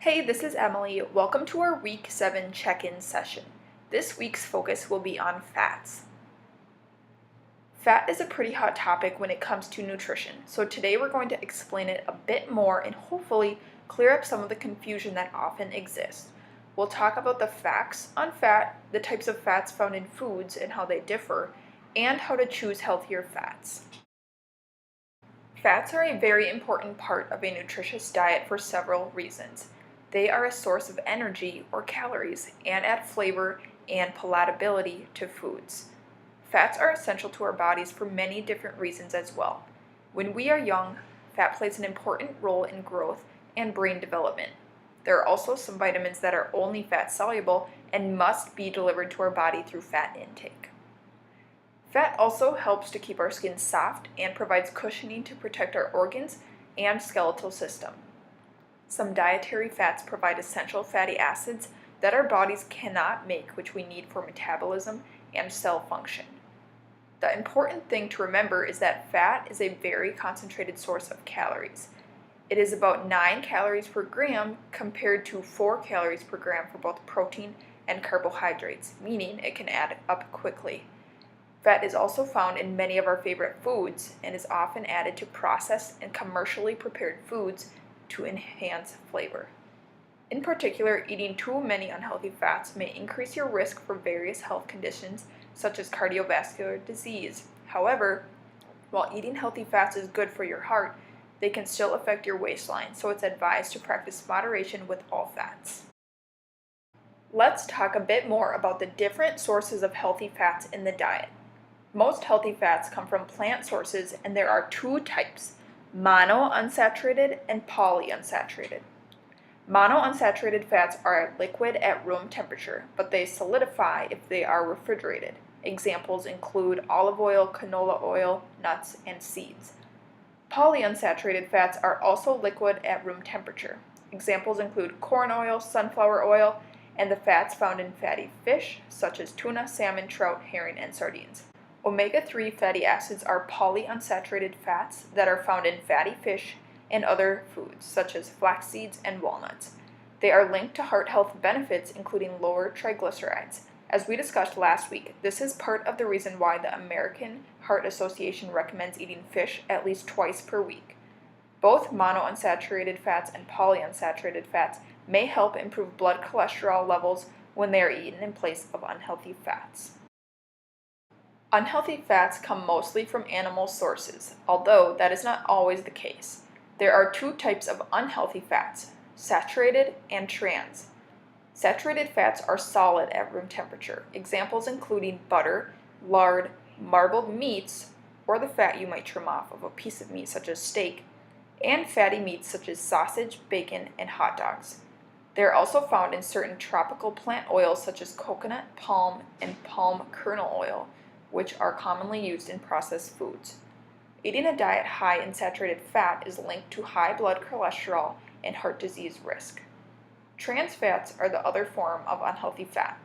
Hey, this is Emily. Welcome to our Week 7 check-in session. This week's focus will be on fats. Fat is a pretty hot topic when it comes to nutrition, so today we're going to explain it a bit more and hopefully clear up some of the confusion that often exists. We'll talk about the facts on fat, the types of fats found in foods and how they differ, and how to choose healthier fats. Fats are a very important part of a nutritious diet for several reasons. They are a source of energy or calories and add flavor and palatability to foods. Fats are essential to our bodies for many different reasons as well. When we are young, fat plays an important role in growth and brain development. There are also some vitamins that are only fat soluble and must be delivered to our body through fat intake. Fat also helps to keep our skin soft and provides cushioning to protect our organs and skeletal system. Some dietary fats provide essential fatty acids that our bodies cannot make, which we need for metabolism and cell function. The important thing to remember is that fat is a very concentrated source of calories. It is about 9 calories per gram compared to 4 calories per gram for both protein and carbohydrates, meaning it can add up quickly. Fat is also found in many of our favorite foods and is often added to processed and commercially prepared foods to enhance flavor. In particular, eating too many unhealthy fats may increase your risk for various health conditions such as cardiovascular disease. However, while eating healthy fats is good for your heart, they can still affect your waistline, so it's advised to practice moderation with all fats. Let's talk a bit more about the different sources of healthy fats in the diet. Most healthy fats come from plant sources, and there are 2 types: monounsaturated and polyunsaturated. Monounsaturated fats are liquid at room temperature, but they solidify if they are refrigerated. Examples include olive oil, canola oil, nuts, and seeds. Polyunsaturated fats are also liquid at room temperature. Examples include corn oil, sunflower oil, and the fats found in fatty fish, such as tuna, salmon, trout, herring, and sardines. Omega-3 fatty acids are polyunsaturated fats that are found in fatty fish and other foods, such as flax seeds and walnuts. They are linked to heart health benefits, including lower triglycerides. As we discussed last week, this is part of the reason why the American Heart Association recommends eating fish at least twice per week. Both monounsaturated fats and polyunsaturated fats may help improve blood cholesterol levels when they are eaten in place of unhealthy fats. Unhealthy fats come mostly from animal sources, although that is not always the case. There are 2 types of unhealthy fats: saturated and trans. Saturated fats are solid at room temperature, examples including butter, lard, marbled meats, or the fat you might trim off of a piece of meat such as steak, and fatty meats such as sausage, bacon, and hot dogs. They are also found in certain tropical plant oils such as coconut, palm, and palm kernel oil, which are commonly used in processed foods. Eating a diet high in saturated fat is linked to high blood cholesterol and heart disease risk. Trans fats are the other form of unhealthy fat.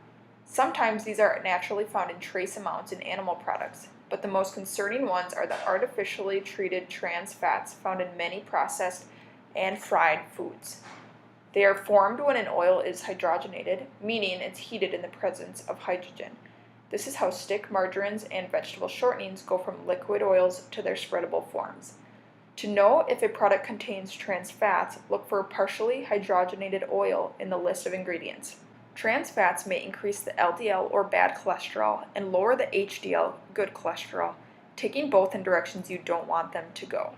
Sometimes these are naturally found in trace amounts in animal products, but the most concerning ones are the artificially treated trans fats found in many processed and fried foods. They are formed when an oil is hydrogenated, meaning it's heated in the presence of hydrogen. This is how stick margarines and vegetable shortenings go from liquid oils to their spreadable forms. To know if a product contains trans fats, look for partially hydrogenated oil in the list of ingredients. Trans fats may increase the LDL or bad cholesterol and lower the HDL, good cholesterol, taking both in directions you don't want them to go.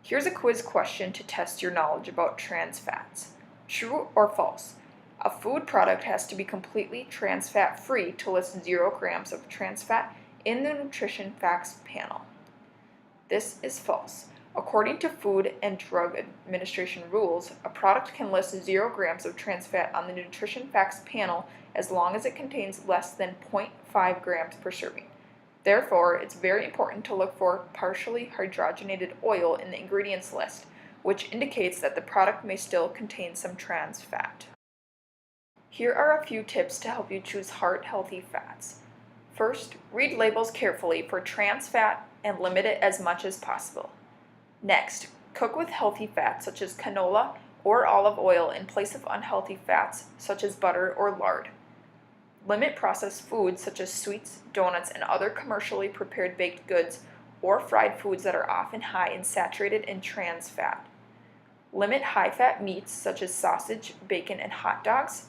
Here's a quiz question to test your knowledge about trans fats. True or false? A food product has to be completely trans fat free to list 0 grams of trans fat in the nutrition facts panel. This is false. According to Food and Drug Administration rules, a product can list 0 grams of trans fat on the nutrition facts panel as long as it contains less than 0.5 grams per serving. Therefore, it's very important to look for partially hydrogenated oil in the ingredients list, which indicates that the product may still contain some trans fat. Here are a few tips to help you choose heart-healthy fats. First, read labels carefully for trans fat and limit it as much as possible. Next, cook with healthy fats such as canola or olive oil in place of unhealthy fats such as butter or lard. Limit processed foods such as sweets, donuts, and other commercially prepared baked goods or fried foods that are often high in saturated and trans fat. Limit high-fat meats such as sausage, bacon, and hot dogs.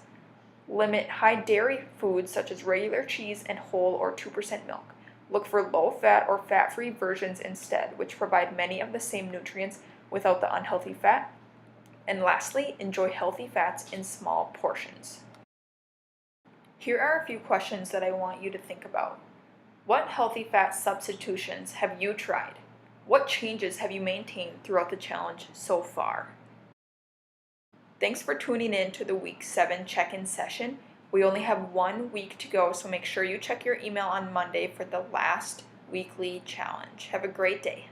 Limit high dairy foods such as regular cheese and whole or 2% milk. Look for low-fat or fat-free versions instead, which provide many of the same nutrients without the unhealthy fat. And lastly, enjoy healthy fats in small portions. Here are a few questions that I want you to think about. What healthy fat substitutions have you tried? What changes have you maintained throughout the challenge so far? Thanks for tuning in to the Week 7 check-in session. We only have 1 week to go, so make sure you check your email on Monday for the last weekly challenge. Have a great day.